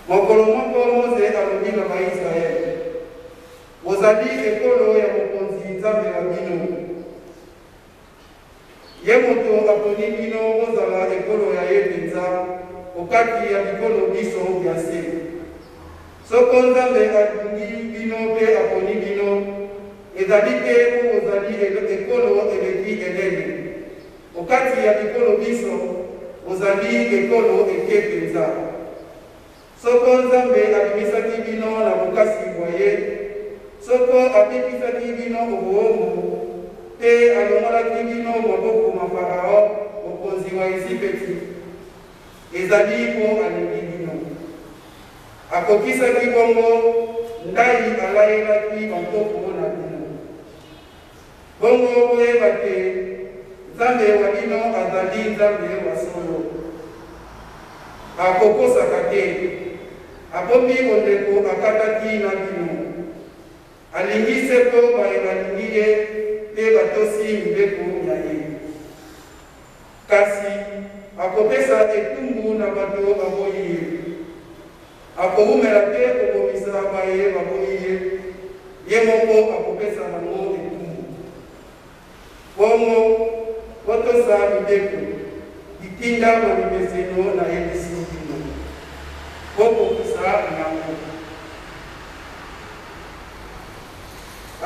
mokolo moko Moze alobi na Baisraele, bozali ekolo ya mokonzi Nzambe na bino. Ye moto aponi bino bozala ekolo ya ye penza okati ya bikolo biso bya se. Soko Nzambe alungi bino mpe aponi bino, ezali te po bozali ekolo eleki elele. Okati ya bikolo biso bozali ekolo eke penza. Soko Nzambe abimisaki bino na bokasi bwa ye, soko abikisaki bino oboombu, te alongolaki bino maboko ma Farao, mokonzi wa Ejipiti, ezali po alingi bino. Akokisaki bongo ndayi alayelaki bantoko na bino. Bongo boyeba te Nzambe wa bino azali Nzambe wa solo. Akokosaka te, abomi ondeko akataki na bino. Alingi sepo balingi ye te batosi mbeko ya ye. Kasi akopesa etumbu na bato baboyi ye. Akoumela te kobomisa baye baboyi ye. Ye moko akopesa nango etumbu. Bongo kotosa mbeko itinda bamimeseno na yebisi bino. Koko kusa nango.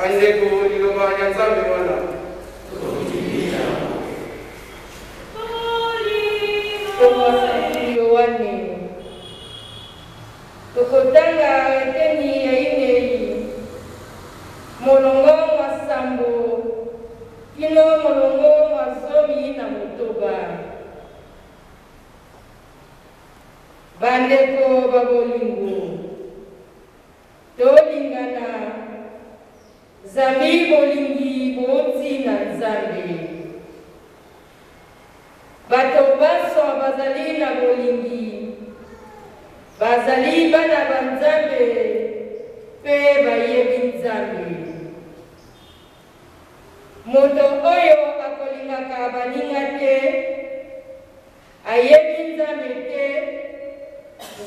Andeko liloba ya Nzambe wana. Tokotanga eteni ya inei molongo mwa sambo kino molongo mwa zomi na motoba. Bandeko babolingo tolingana zambi bolingi boti na Nzambe. Bato baso bazali na bolingi bazali bana ba Nzambe pe bayebi Nzambe. Moto oyo akolingaka baninga te ayebi Nzambe te,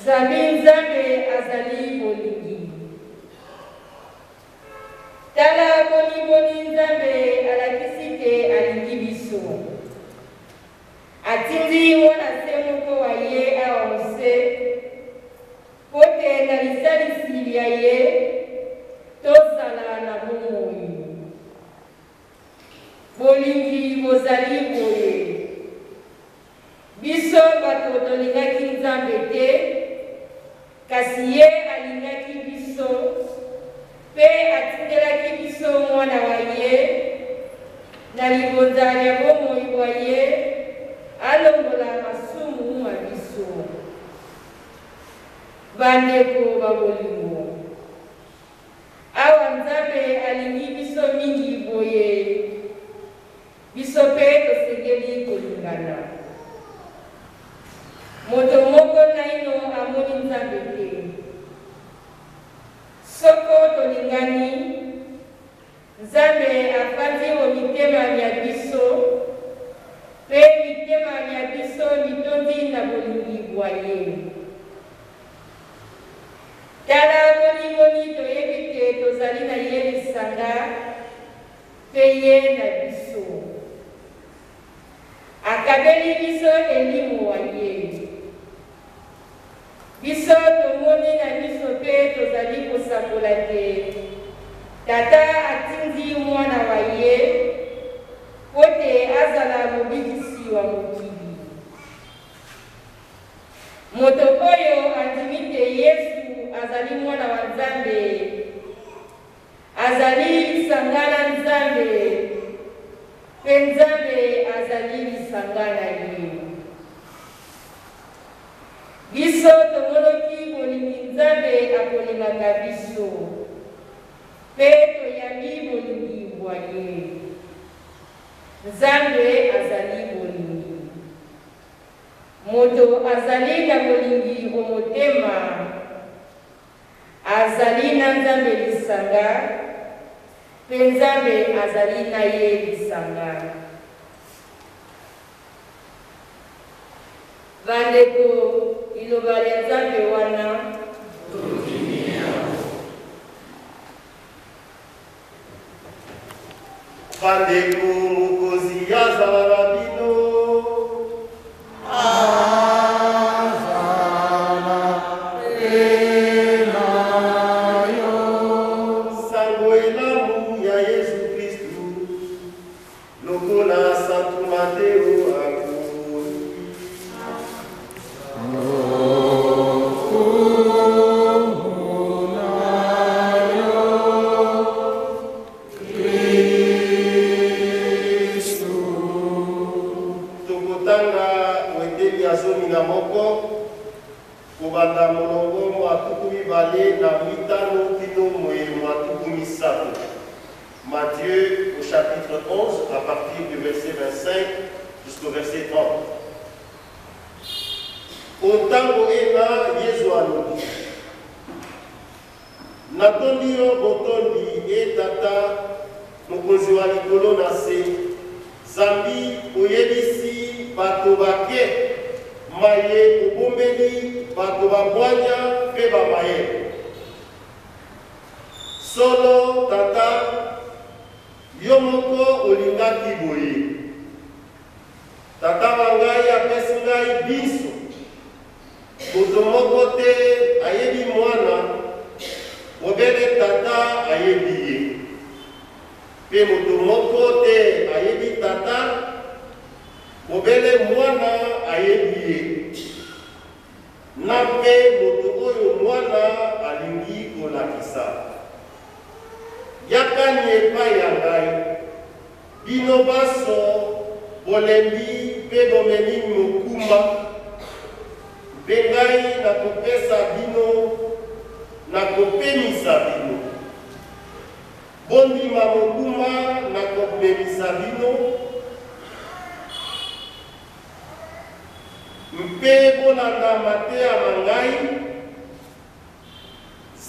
zambi Nzambe azali bolingi. Tala boni Nzambe alakisi te alingi biso. Atindi mwana se moko wa ye awa mose, pote na lisalisi ya ye tozala na bomoi. Bolingi bozali boye. Biso bato tolingaki Nzambe te, kasi ye alingaki biso, pe atindelaki biso mwana wa ye na libonza ya bomoi bwa ye alongola masumu ma biso. Bandeko babolingo, awa Nzambe alingi biso mingi boye, biso pe tosengeli kolingana. Moto moko naino amoni Nzambe te. Soko tolingani, Nzambe afandi o mitema ya biso, pe mitema ya biso mitondi na bolingi bwa ye. Tala boni toyebi te tozali na ye lisanga, pe ye na biso. Akabeli biso elimo wa ye. Biso tomoni na biso pe tozali kosakola te. Tata atindi mwana wa ye, pote azala mobikisi wa mokili. Moto oyo andimi te Yesu azali mwana wa Nzambe, azali lisanga na Nzambe, pe Nzambe azali lisanga na ye. Biso tomoloki bolingi Nzambe akolingaka biso, pe toyambi bolingi bwa ye. Nzambe azali bolingi. Moto azali na bolingi omotema, azali na Nzambe lisanga, pe Nzambe azali na ye lisanga. Bandeko, iloba ya Nzambe wana bandeko mokozi azala na bino sango elamu ya Yesu Kristu lokola Santo Mateo akoni. Kobanda molongo mwatuku mibale na mitano kino moye mwatuku misato. Matthieu au chapitre 11 à partir du verset 25 jusqu'au verset 30. Otango ena Yesu alobi. Natondi yo botondi etata mokonzi wa likolo na se. Zambi oyebisi bato bake maye obombeli bato babwanya mpe bamaye. Solo tata yo moko olingaki boye. Tata na ngai apesi ngai biso. Moto moko te ayebi mwana, obele tata ayebi ye. Mpe moto moko te ayebi tata, obele mwana ayebi ye. Na mpe moto oyo mwana alingi kolakisa. Yakani epai ya ngai, bino baso bolembi mpe bomemi mokuma, mpe ngai nakopesa bino, nakopemisa bino. Bondima mokuma nakopemisa bino, mpe bolanda mateya na ngai.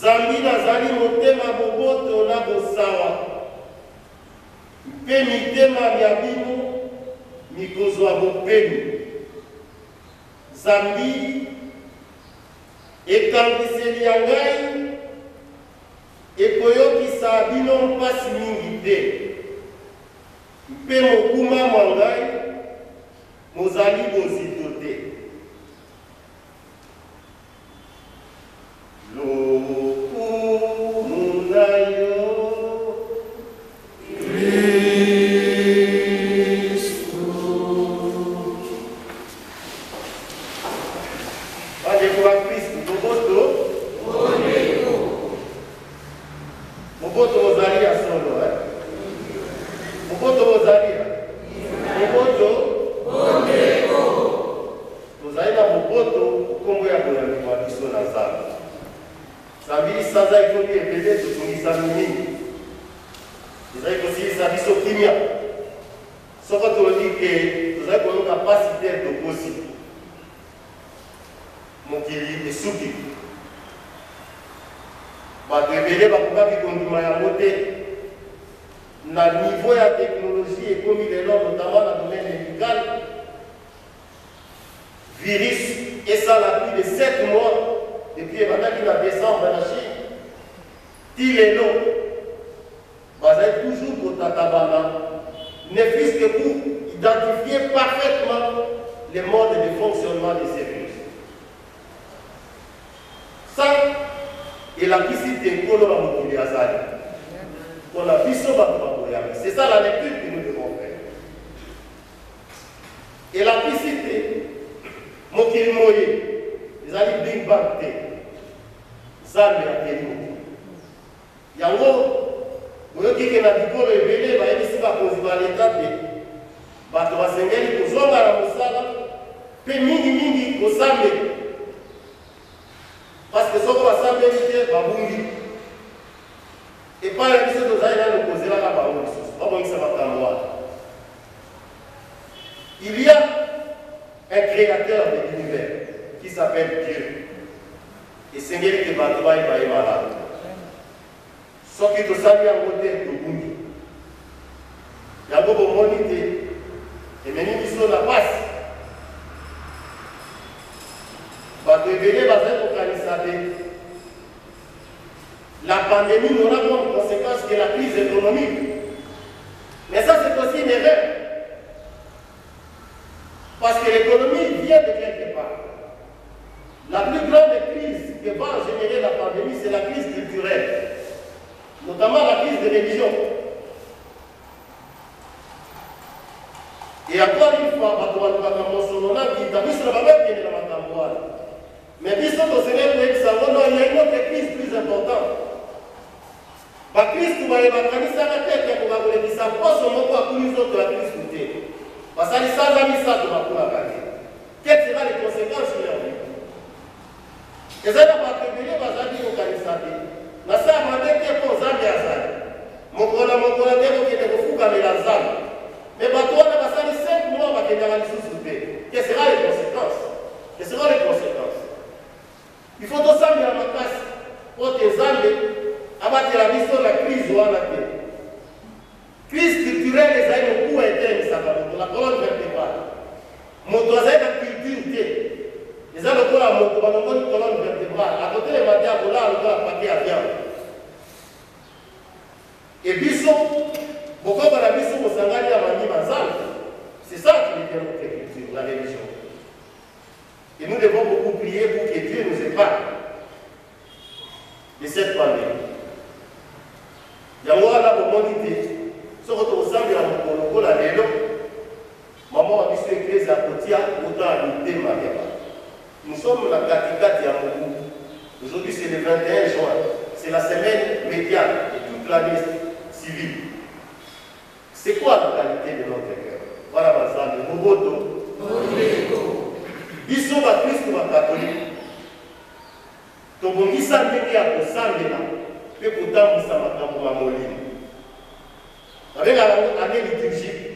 Zambi nazali motema boboto na bosawa, mpe mitema ya bino mikozwa bopemi. Zambi ekangiseli ya ngai ekoyokisa bino mpasi mingi te, mpe mokuma mwa ngai mozali bozito te. C'est ça la lecture que nous devons faire. Et la piscine, mokili moye, les amis Big Bang te, zambe ya keli. Yango, oyoki ke na bikolo ebele bayebisi bakonzi ba leta te, bato basengeli kozonga na mosala, mpe mingi kozambe. Parce que soko basambeli te babungi. Epai ya biso tozali nano kozelaka bango lisusu, babongisa makambo wana. Il y a un créateur de l'univers qui s'appelle Dieu. Et Seigneur qui va te voir, il va y avoir. Sauf que tu sais bien où tu es, il y a beaucoup de monde et maintenant ils sont la passe. Va te révéler, va être organisé. La pandémie n'aura comme conséquence que la crise économique. Mais ça, c'est aussi une erreur. Parce que l'économie vient de quelque part. La plus grande crise que va générer la pandémie, c'est la crise culturelle, notamment la crise de religion. Et encore une fois, mais il y a une autre crise plus importante. La crise qui va être la tête qui va vous dire ça, pas seulement pour la crise coûtée. Parce que ça, quelles seront les conséquences sur leur vie? Et ça, va prévenir, va dire au Kanisate. Na ça, ma tête pour Zambie à Zambie. Mon collègue, qui est au fou comme la Zambie. Mais toi, on a passé 5 mois à généraliser sous paix. Quelles seront les conséquences? Quelles seront les conséquences? Il faut tout ça, mais à ma casse, pour tes Zambie, abattre la mission de la crise ou à la paix. Crise culturelle, les aïeux, beaucoup interne, ça va, la colonne vertébrale. Mon doigt, la culture, les aïeux, la colonne vertébrale. À côté, les matières, on a le paquet à viande. Et Bisson, pourquoi la mission au Sangani à Mani Mazal? C'est ça qui est notre culture, la religion. Et nous devons beaucoup prier pour que Dieu nous épargne de cette pandémie. Il y a un moment qui ce que vous savez, la vélo, maman a vu église à Kotia, autant à l'unité Mariama. Nous sommes la Katikati à Moukou. Aujourd'hui, c'est le 21 juin. C'est la semaine médiane et toute l'année civile. C'est quoi la qualité de notre cœur? Voilà, ma salle, le Mogoto. Ils sont à Christ ou à catholique. Donc, on dit ça, mais il y a pour ça, mais là. Et pourtant, vous savez, pour ma moline. Avec l'année liturgique,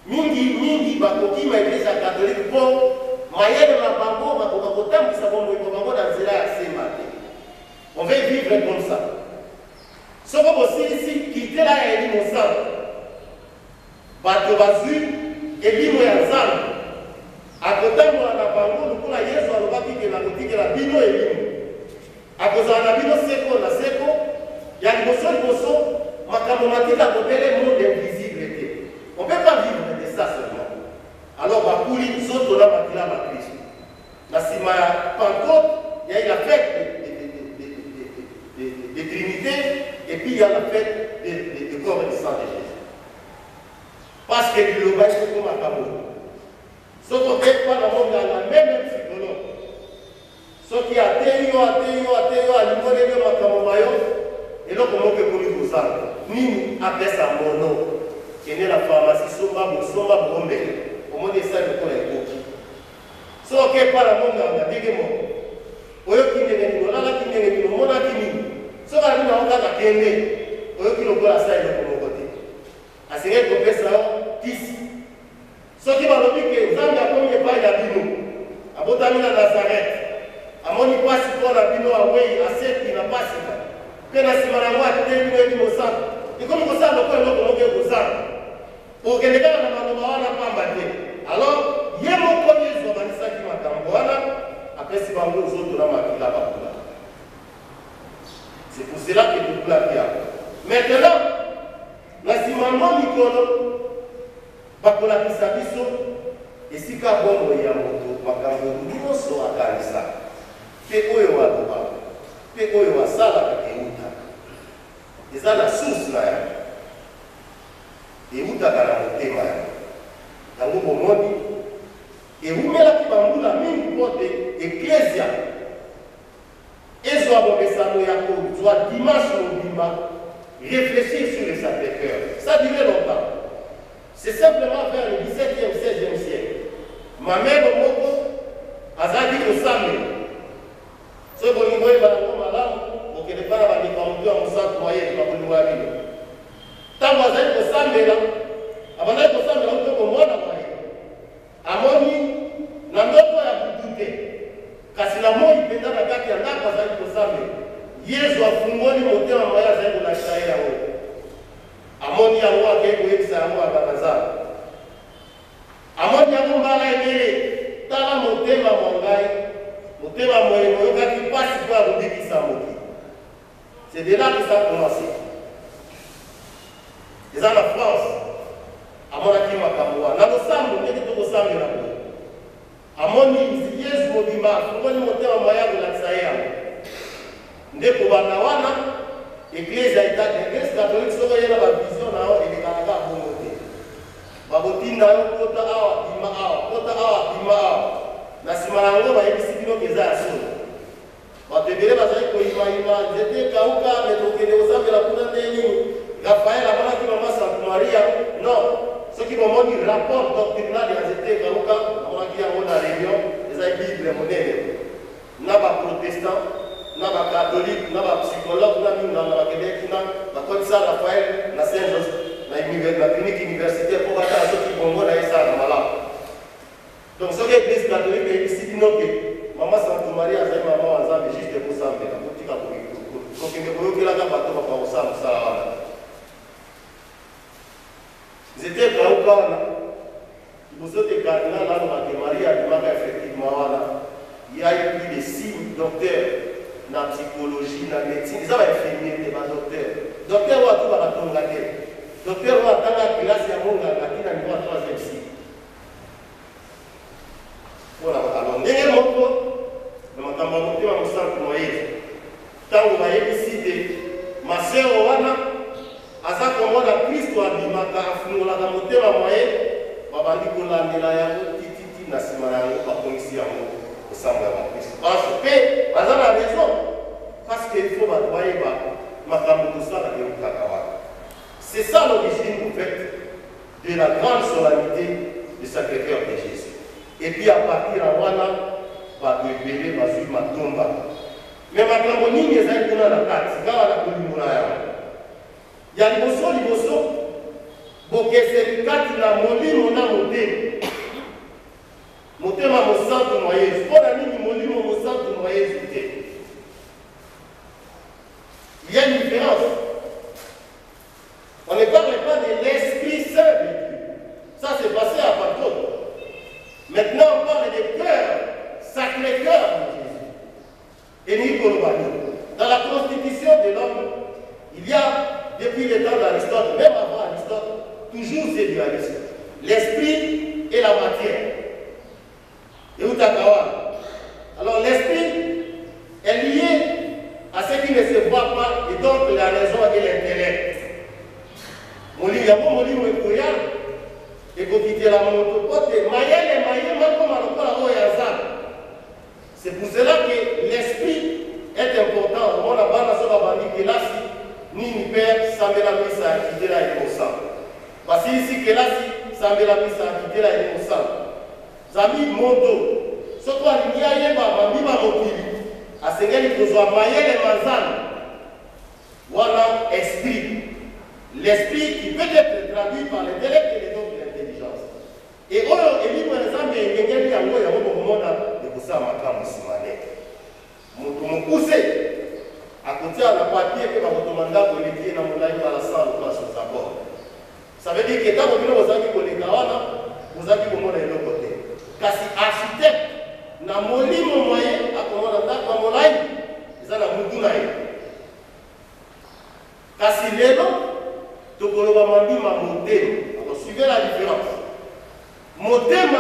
mingi bakoki ma église catholique pour mayele na bango bakotambisa bango na nzela ya sema te. On veut vivre comme ça. Ce que vous ici quitter la elimo sana bato bazwi elimo ya nzambe akotambola na bango lokola Yesu alobaki ke na kotikela bino elimo akozala na bino seko na seko ya liboso makambo matika kopele monde invisible. On ne peut pas vivre de ça seulement. Alors, bakuli zoto na makila ba Christ. Na sima ya Pentecôte, il y a eu la fête de Trinité et puis il y a la fête de corps et du sang de Jésus. Parce que le global c'est comme un cabo. Ce qu'on fait pas dans le monde dans la même psychologue. Ce qui a atteint à l'immobilier de Macamomayo. Et donc, comment que vous nous savez? Ni après sa mono, qui est la pharmacie, Somba, Brombe, au monde de ça, il faut les coquilles. Ce qui est pas la monde, on a dit que moi, au lieu qu'il y ait des gens qui viennent, le monde a fini. Ce qui est là, on a gagné, au lieu qu'il y ait la salle de mon côté. À ce qu'on fait ça, ici. Ce qui va dire que Zambie a commis pas la bino, à Botamina Nazareth, à mon y passe pour la bino, à Wei, à Seth, il n'a pas si mal. Et comme vous savez, pour que les gars ne alors, il y a mon premier jour, après si vous avez autres là, c'est pour cela que nous la bien. Maintenant, la simamo Nicolo, Bakola Pisabiso, et si Kabon et Yamoto, Makambo, nous sommes à Kalisa, que Oyo Adoba, que Oyo Asala, eza na source na yango eutaka na motema yango bomoni eumelaki bambula mingi mpo te eklesia ezwa bomesano ya kozwa dimanche mobimba réfléchir sur le Sacré-Cœur. Ça durait longtemps. C'est simplement vers le 17e, 16e siècle. Ma mère moko azali kosambe so bolingo ebala malamu que les parents avaient conduit à mon centre moyen, ma bonne voix. Tant que vous êtes au Sambela, avant d'être au Sambela, vous êtes au monde à moyen. À mon niveau, n'importe à vous douter. Car si la mort est dans la carte, il y a un arbre à être au Sambela. Hier, je vais vous monter en moyen à être au Nachaï à haut. À mon niveau, à moi, qui est pour ça, à moi, à Barazar. À mon niveau, on va l'aider. Dans la montée, ma mongaï, montée, ma moyen, on va qui passe par le défi, ça m'a. C'est de là que ça a commencé. eza na France amonaki makambo wana na losambo ndenge tokosambela boye amoni yesu mobimba afungoli motema mwa ya kolakisa ye yango nde kobanda wana eglise catholique soko ye na bavision na yo elekalaka bongo te bakotinda yo kota awa bima awa kota awa bima awa na nsima na yango bayebisi bino eza ya solo bato ebele bazali koyimayima nzete ekauka me tokende kosambela kuna nde nini rafael amonaki mama santo maria non soki bomoni rapport doctrinal ya nzete ekauka amonaki yango na réunion eza bible monene na baprotestant na bakatholike na bapsychologue na minganga bakendeki kuna bakotisa rafael na saint joseph na clinique universitaire mpo batala soki bongo na ye esala na malamu donc soki église catholique eyebisi bino ke mama santo maria azali mama wa nzambe juste kosambela kotika kokende koyokelaka bato bakosala mosala wana nzete ekauka wana liboso te cardinal alobake maria abimaka effectivement wana yai plus de 6 docteurs na psychologie na médecine eza bainfirmier te badocteur docteur oyo atu bakatonga te docteur oyo atanga klase ya monganga tina niveau ya 3e cycle mpona alors ndenge moko na makambo ya motema mosantu moyezi ntango bayebisi te masero wana aza komona kristo abimaka afungolaka motema moye babandi kolandela yango tititi na nsima na yango bakongisi yango kosambo ya bakristo parce mpe baza na raison parce que il faut bato bayeba makambo tosala eukaka wana c'est ça l'origine en fait de la grande solennité du Sacré-Cœur de Jésus et puis à partir de wana bato ebele bazwi matomba me makambo nini ezali kuna na kati kaka na kolimola yango ya liboso bokeseli kati na molimo na motema mosantu mwa yesu mpona nini molimo mosantu mwa yesu te il y a une différence. On ne parle pas de l'Esprit Saint de Dieu. Ça c'est passé à Pentecôte. Maintenant on parle du cœur, Sacré-Cœur de Jésus. Et Nicolobani. Dans la constitution de l'homme, il y a, depuis le temps d'Aristote, même avant Aristote, toujours ces dualismes. L'esprit et la matière. Et Utakawa. Alors l'esprit est lié à ce qui ne se voit pas, et donc la raison et l'intellect. C'est pour cela que l'esprit est important. On a pas que là, si ni père, ça me la mise à quitter la innocent. Parce que ici, que là, si ça me la mise à quitter la innocent. Zami moto. Ce qu'on a dit, il y a un mima mokili. À ce qu'il faut soit maillé les manzanes. Voilà esprit. L'esprit qui peut être traduit par l'intellect et les autres l'intelligence. Et alors, il y a un exemple, il y a un moment de ça, mon poussé. À côté de la papier que votre mandat pour l'équipe dans mon live à la salle ou sur sa bord. Ça veut dire que quand vous avez les gawana, vous avez comment les deux côtés. Car si architecte n'a moli mon moyen à comment on attaque dans mon live, ils ont la moutoulaï. Car si les noms, tout le monde m'a dit ma modèle. Alors suivez la différence. Modèle,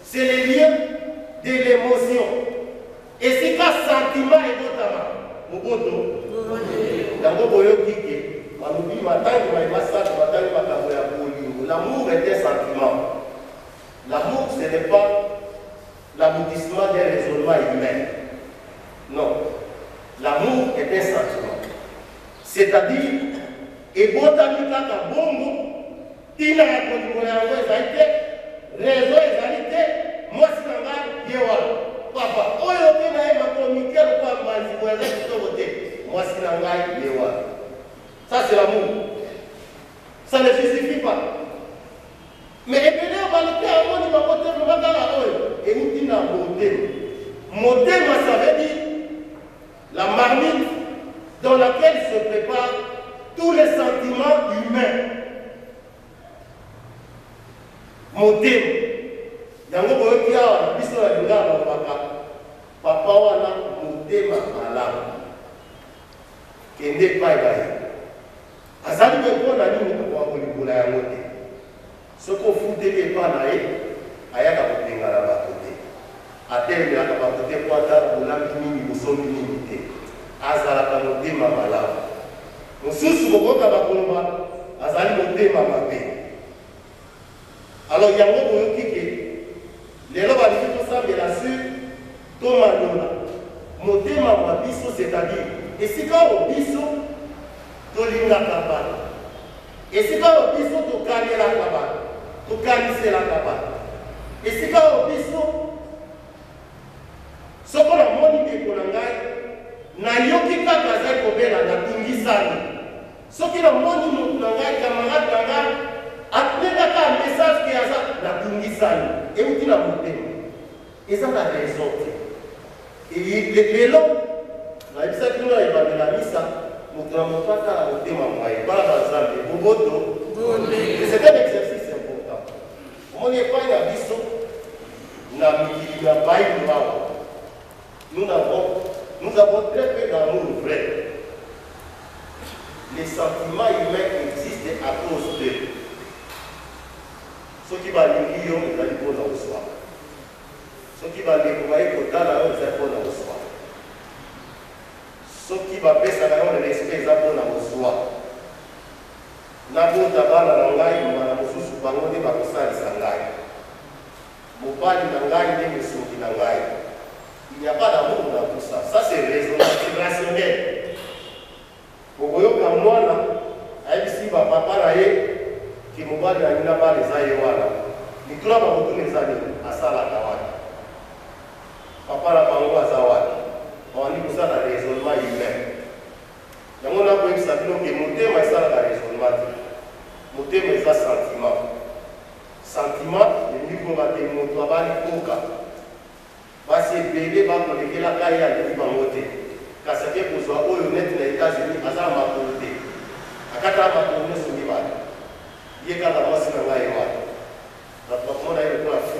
c'est le lien de l'émotion. Et c'est qu'un sentiment et d'autres. Moboto, yango boyo kike, malubi matangi maïmasat, matangi makambo ya bolingo. L'amour est un sentiment. L'amour, ce n'est pas l'aboutissement d'un raisonnement humain. Non. L'amour est un sentiment. C'est-à-dire, et botami kaka bongo, tina ya kolingo yango ezalite, raison ezalite, moi sinanga yewa. Papa, oyo te na ye makomike kwa mbanzi kwa za kitoko te. Mwasi na ngai yewa. Ça c'est l'amour. Ça ne justifie pas. Mais ebele balite amoni makote mbakala oyo et nous na modèle. Modèle ça veut dire la marmite dans laquelle se préparent tous les sentiments humains. Modèle. Yango boyoki awa biso na lingala balobaka papa wana motema malamu kende epai na ye azali koponda nini kokoka kolikola yango te soki ofuteli epa na ye ayaka kopengana bato te atelemelaka bato te po ata olambi nini bosombi nini te azalaka motema malamu mosusu bokoka bakoloba azali motema mabe alors yango boyoki ke lelo balingi tosambela sur tomanola motema mwa biso c'est-à-dire esika oyo biso tolingaka bato esika oyo biso tokanelaka bato tokaniselaka bato esika oyo biso soko namoni ndeko na ngai nayoki kaka azali kobela natungisani soki namoni motu na ngai camarade na ngai apengaka message ke aza natungisani euti na motema eza na raison te lelo nayebisaki bino na ebandela misa moto na moto atala motema mwaye bana banzambe boboto c'est un exercice important omoni epai na biso na mikili na bayilu awa nous avons très peu d'amour vrai. Les sentiments humains existent à cause d'eux. Ce qui va nous dire, ils allaient pour nous recevoir. Ce qui va nous dire, ils allaient pour nous recevoir. Ce qui va faire ça, ils allaient pour nous recevoir. Nabo tabana nangai, mwana mususu bango de bakosali sangai. Mobali nangai ne musuki nangai. Il n'y a pas d'amour dans tout ça. Ça, c'est rationnel. Pour vous, comme moi, ici, papa, qui m'a dit qu'il n'a pas les aïewana. Il trouve beaucoup les amis à Salakawani. Papa, la pango à Zawani. On dit que ça, c'est un raisonnement humain. Il y a un peu de ça, que mon thème est ça, le raisonnement. Mon thème est ça, sentiment. Sentiment, le niveau de mon travail, basi ebele bakolekela kaya aleki bango te kasi ake kozwa oyo neti na États-Unis aza makolo te akatala makolo nyonso mibale ye kaka mwasi na ngai wana bato bakomona ye lokola fu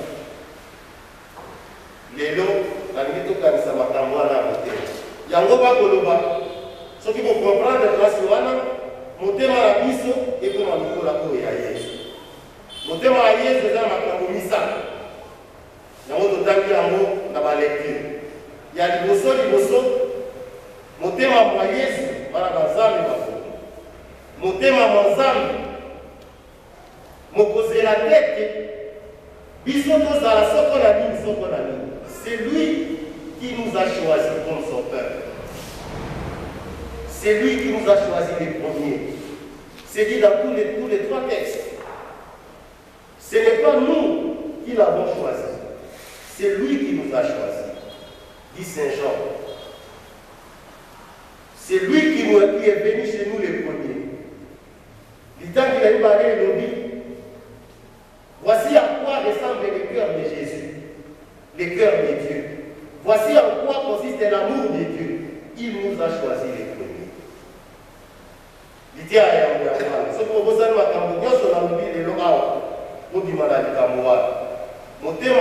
lelo nalingi tokanisa makambo wana ya motema yango bakoloba soki bokomprendre place wana motema na biso ekoma lokola oyo ya Yesu motema ya Yesu eza makambo misaka yango totangi yango na balecture ya liboso motema mwa Yesu bana bazambe bafo motema mwa Nzambe mokozela tete biso tozala soko na nini c'est lui qui nous a choisi comme son peuple c'est lui qui nous a choisi les premiers c'est dit dans tous les trois textes ce n'est pas nous qui l'avons choisi. C'est lui qui nous a choisis, dit Saint Jean. C'est lui qui est venu chez nous les premiers. Du temps qu'il a eu parlé de l'objet, voici à quoi ressemble le cœur de Jésus, le cœur de Dieu. Voici en quoi consiste l'amour de Dieu. Il nous a choisis les premiers. Dit à Yahweh, ce que vous avez dit, c'est que vous avez dit,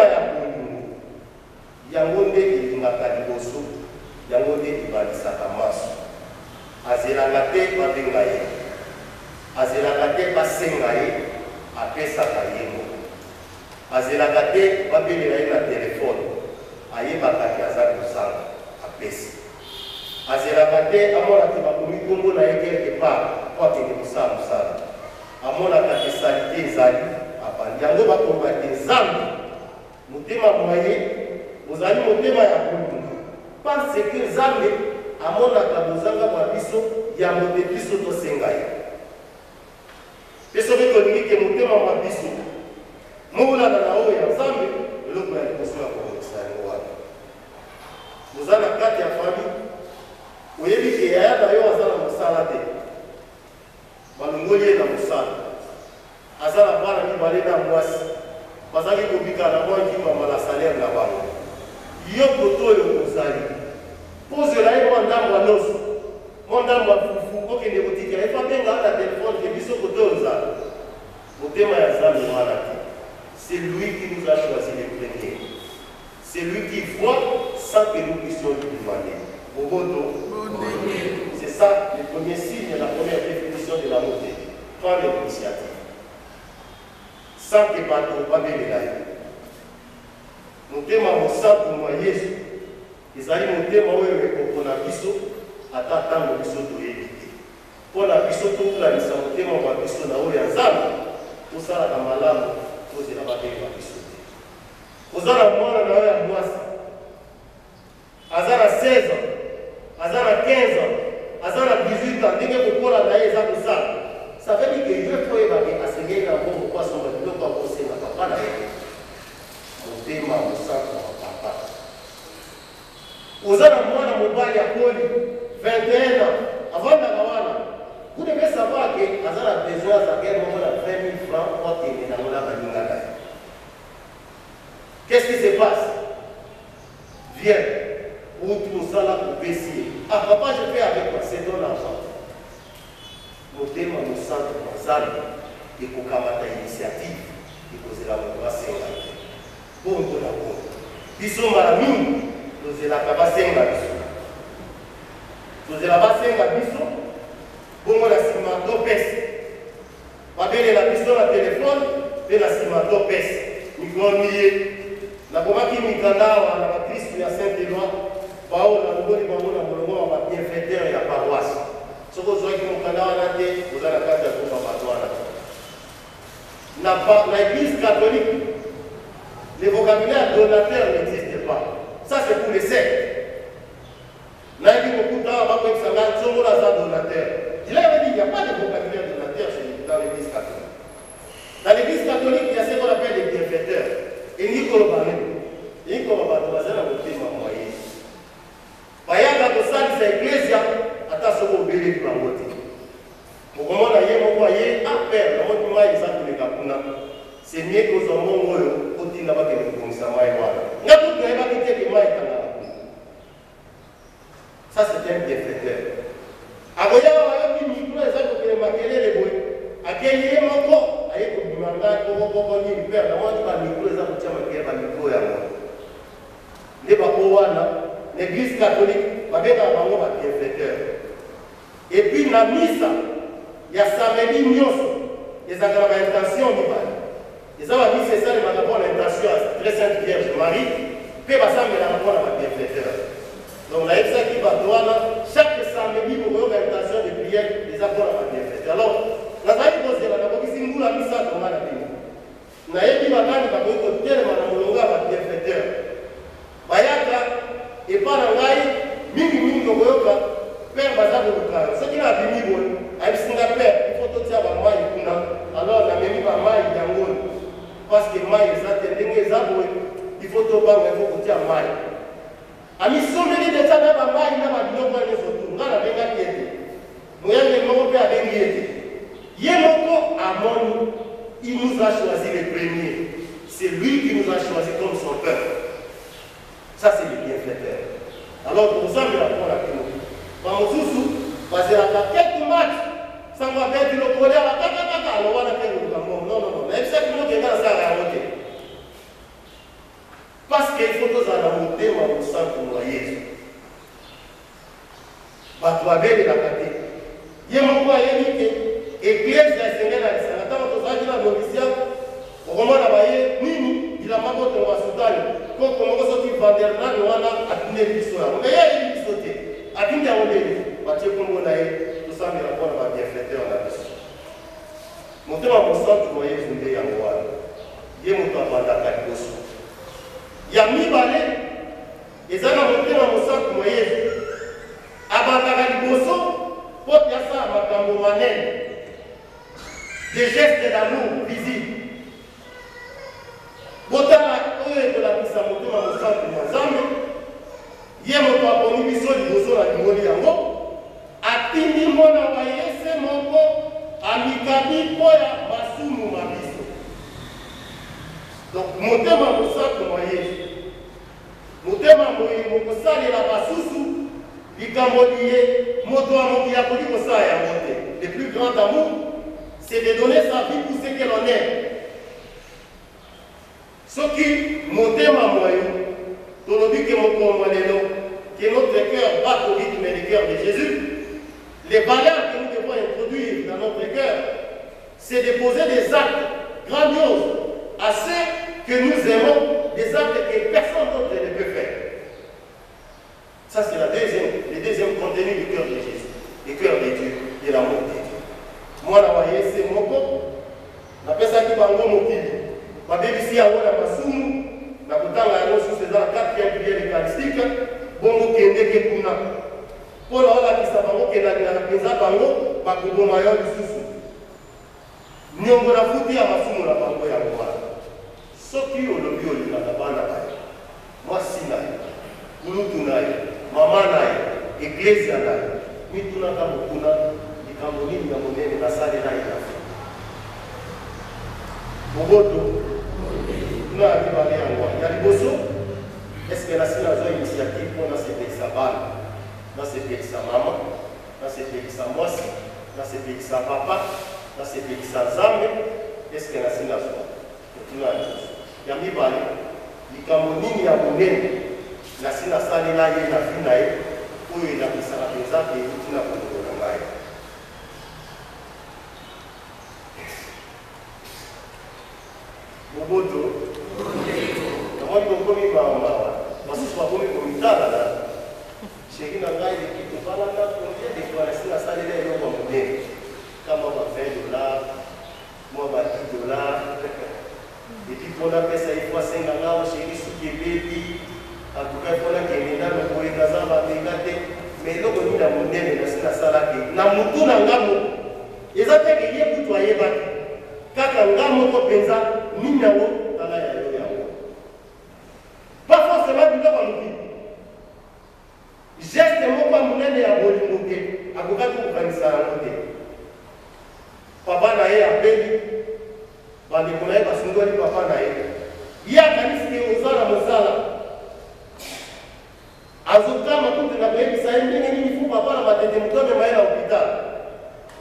yango nde elingaka liboso yango nde ebalisaka maso azelaka te babenga ye azelaka te basenga ye apesaka ye moko azelaka te babelela ye na telefone ayebaka te aza kosanga apesi azelaka te amonaki bakomi nkombo na ye quelque part po akende kosala mosala amonaka te salite ezali abandi yango bakoloba te Nzambe motema moye ozali motema ya Mungu parce que Nzambe amonaka bozanga mwa biso ya mote biso tosenga ye pe soki tolingi ke motema mwa biso moulana na oyo ya Nzambe eloko ya liboso ya kobokisa yango wana oza na kati ya famille oyebi ke yaya na yo aza na mosala te balongoli ye na mosala aza na bana mibale na mwasi bazali kobika na mwa kimama na salaire na bango yo koto oyo ozali pozela ye mwa ndambo ya loso mwa ndambo ya fufu okende kotikela efa benga na telefone ke biso koto ozala motema ya Nzambe wana te c'est lui qui nous a choisi les premiers c'est lui qui voit sans que nous puissions lui demander. C'est ça le premier signe, la première définition conditions de l'amour de Dieu. Prendre l'initiative. Sans que bateau pas bien les mon thème à mon sang pour moi, Jésus. Ils allaient mon thème à eux pour la biso, à t'attendre le biso de éviter. Pour la biso, tout la mission, mon thème à moi, biso, na oya zam, tout ça, la malade, tout ça, la bataille, la biso. Aux ans, moi, na oya moisi. Azana 16 ans, Azana 15 ans, Azana 18 ans, dès que vous pouvez la naïe, ça veut dire que je peux enseigner dans mon poisson, mais je ne peux pas enseigner dans papa. Mon thème, mon sang, mon papa. Aux ans, moi, dans mon bail à Poli, 21 ans, avant d'Agawana, vous devez savoir que Azana a besoin de 20 000 francs pour tenir dans la Baningada. Qu'est-ce qui se passe? Viens. Ou tout ça là pour baisser. Ah, papa, je fais avec moi, c'est ton argent. Mon thème, mon centre, mon salle, et pour kamata initiative, et pour la moto à 5 ans. Bon, bon, bon. Ils sont malamines, nous sommes là, papa, 5 ans. Nous sommes là, 5 ans. Bon, on a cimenté, pèse. Papa, il a mis sur le téléphone, il a cimenté, pèse. Il va mieux. La bombe qui m'a la matrice de la Saint-Éloi. Paul a dit que nous avons bienfaiteur et la paroisse. Ce que vous avez dit, vous avez la carte de la l'église catholique, le vocabulaire donateur n'existe pas. Ça, c'est pour les sectes. Nous avons dit beaucoup de temps, on va faire donateur. Il avait dit qu'il n'y a pas de vocabulaire donateur dans l'église catholique. Dans l'église catholique, il y a ce qu'on appelle les bienfaiteurs. Et Nicolas Barré. Et Nicolas Barré, c'est un moyen. Bayaka kosalisa eklezia ata soko obele bangote. Mokomona ye moko ye appel na moti mai za koleka kuna. C'est mieux que zo mongo yo otinga ba ke komisa mai wana. Ngato to eba ke ke mai kana. Ça c'est un bienfaiteur. Agoya wa yo ki mikro za ko ke makelele boy. Akeli ye moko aye ko bimanga ko ni père na moti ba mikro za ko chama ke ba mikro ya mo. Ndeba ko wana l'église catholique va être un bienfaiteur. Et puis, la mise, il y a samedi Nyoso, ils ont l'intention du mal. Ils ont mis ça, ils ont l'intention à très Sainte Vierge Marie, puis ils ont la bienfaiteur. Donc, la ça qui va droit, chaque samedi, pour avoir l'intention de prière, ils ont la bienfaiteur. Alors, la vie de la Bible, la mise à droit la Bible. Nous avons dit que tellement la bienfaiteur. Bayaka, et par la raille, mini koyoka, père baza de l'Ukraine. Ce qui n'a pas mis bon, avec son père, il faut tout ça à maille. Alors, la même maille d'Angoul. Parce que maille, ça t'aide, il faut tout pas, il faut tout ça à maille. Ami sommeli de ça, la maille, n'a pas de l'eau, il faut tout. N'a pas de guette. Nous avons le père avec guette. Yemoko Amon, il nous a choisi les premiers. C'est lui qui nous a choisi comme son peuple. Ça, c'est le bienfaiteur. Alors, pour ça, je vais apprendre à tout. Quand on sous, parce qu'il y a quelques matchs, ça va faire du colère, alors on va faire le non, non, non. Même ça, tout le monde est dans ça à monter. Parce qu'il faut que ça la monter, mais on sent pour noyer. Bah, tu vas bien la cater. Il y a mon point, il y a dit que l'église a enseigné la licence. Attends, on va dire la novicia, au moment où il a pas de Soudani. Quand on va sortir Vanderland, on va atteindre l'histoire. Mais il y a une histoire. Atteindre la Ondeli, Mathieu Kongonaï, tout ça, mais la bonne va bien fêter en la mission. Mon thème à mon centre, vous voyez, vous voyez, il y a mon temps à la Kaliboso. Il y a mis balai, et ça, mon thème à mon centre, vous voyez, à la Kaliboso, pour qu'il y a ça, à ma cambomanène, des gestes d'amour visibles. Botala oyo de la pisa moto na mosantu ya Nzambe ye moto akomi biso liboso na limoli yango atindi mwana wa Yese moko amikabi mpo ya masumu ma biso. Donc motema mosantu mwa Yesu motema moyi mokosalela basusu likambo liye moto amoki akoli kosala yango te. Le plus grand amour c'est de donner sa vie pour ce que l'on est. Ce qui motema moyo, tolobi que notre cœur bat au rythme du cœur de Jésus, les valeurs que nous devons introduire dans notre cœur, c'est de poser des actes grandioses à ceux que nous aimons, des actes que personne d'autre ne peut faire. Ça, c'est le deuxième contenu du cœur de Jésus, du cœur de Dieu, de l'amour de Dieu. Moi, c'est mon corps. Je fais ça qui va en mokili. Je vais ici à la Massoum, je vais dans la 4e prière eucharistique, bon, je vais pour la pour la qui s'appelle que la pesa bango bakubo mayo lisusu nyongo na futi ya masumu na bango ya kwa soki olobi olingaka bana baye mwasi naye kulutu naye mama naye eglise naye mitunaka mokuna likambo nini ya monene nasali naye nafe moboto tuna akibale yango ya liboso eske nasi nazwa initiative mpona sepelisa bana nasepelisa mama, nasepelisa mwasi, nasepelisa papa, nasepelisa nzambe, eske nasinga zwa tuna ya mibale likambo nini ya monene nasi nasalela ye na vi na ye oyo elakisaka mpenza mpe euti na kolongo na ngai. Moboto namoni bokomi mawa basusu bakomi komitala chéri na ngai l'équipe balaka combien de fois nasi nasalela eloko ya monene kama ba $20, mwa ba $10 epi mpona pesa ifo asenga ngao chéri suki ebebi atuka mpona kende nano boye kaza babenga te me eloko nini ya monene nasi nasalaki na motu na nga moko eza teke ye kutu ayebaki kaka nga moko mpenza nini yango tala ya yo yango pas forcément biloko ya mokili geste moko ya monene ya bolingo te akokaki kokanisa yango te papa na ye abeli bandeko na ye basungoli papa na ye ye akanisi ke oza na mosala azokama kutu na koyebisa ye ndenge nini fu papa na matete moto amema ye na hopital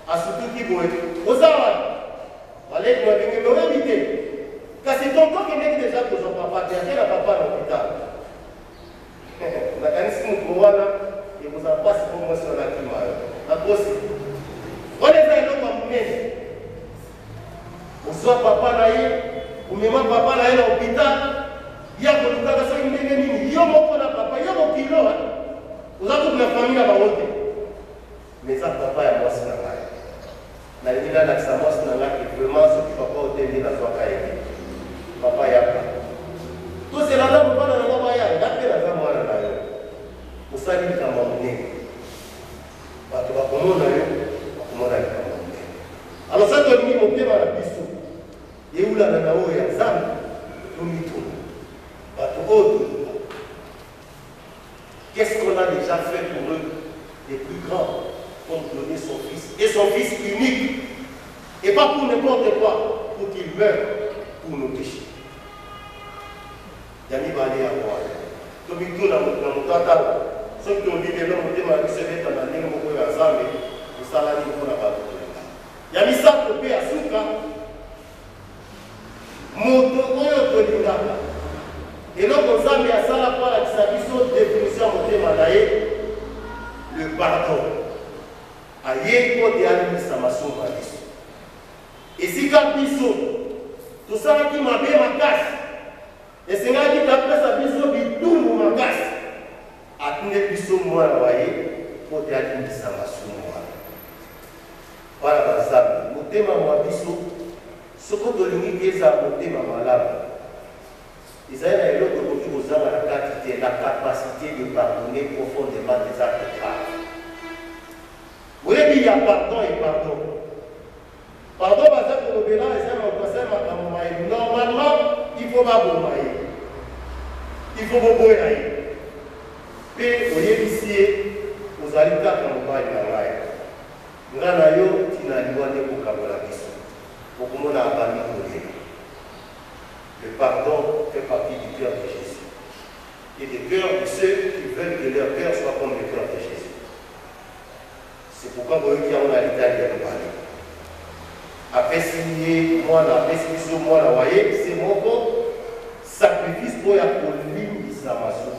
asutuki boye oza wana baleki mabenge me oyebi te kasi tonkokendeki deja kozwa papa te ake na papa na hopital nakanisi moto wana ekozala mpasi mpo mwasi wana akima yo nakosi wana eza eloko ya monene ozwa papa na ye omema papa na ye na hopital ye akolukaka soki ndenge nini yo moko na papa yo mokilo oza tuku na famille na bango te mais eza papa ya mwasi na ngai nalingi nalakisa mwasi na ngai vraiment soki papa otendi nazwaka ye papa yaka tozelanga mobana na nga bayanga nga mpe naza mwana na yo osali likambo monene bato bakomona yo bakomona likambo monene alors sa tolingi motema na biso eulana na oyo ya nzambe tomituna bato oyo tolinga qu'est-ce qu'on a déjà fait pour eux les plus grands comme donner son fils et son fils unique et pas pour n'importe quoi pour qu'il meure pour nos péchés ya mibale yango wana tomituna na moto atala soki tondi lelo motema na biso ebeta na ndenge moko ya nzambe osalani mpona bato tolinga ya misato mpe ya suka moto oyo tolingaka eloko nzambe asala mpo alakisa biso définition ya motema na ye le pardon aye mpo te alimisa masumu na biso esika biso tosalaki mabe makasi esengaki tapesa biso bitumbu makasi atunde biso mwana wa ye mpo te alimbisa masumu wana wana banzambe motema mwa biso soko tolingi eza motema malamu ezali na eloko tokoki kozanga na kati te la capacité de pardonner profondément des actes graves oyebi ya pardon et pardon pardon baza kolobela eza na okosala makambo ma ye normalement il faut baboma ye il faut boboya ye mpe oyebisi ye ozali kaka mobali na ngai nga na yo tina liwa nde kokabola biso okomona abandi kolela. Le pardon fait partie du cœur de Jésus et du cœur de ceux qui veulent que leur cœur soit comme le cœur de Jésus. C'est pourquoi vous voyez qu'il y a l'Italie à nous parler. Après signer, moi, c'est mon sacrifice pour la colline de Samasso.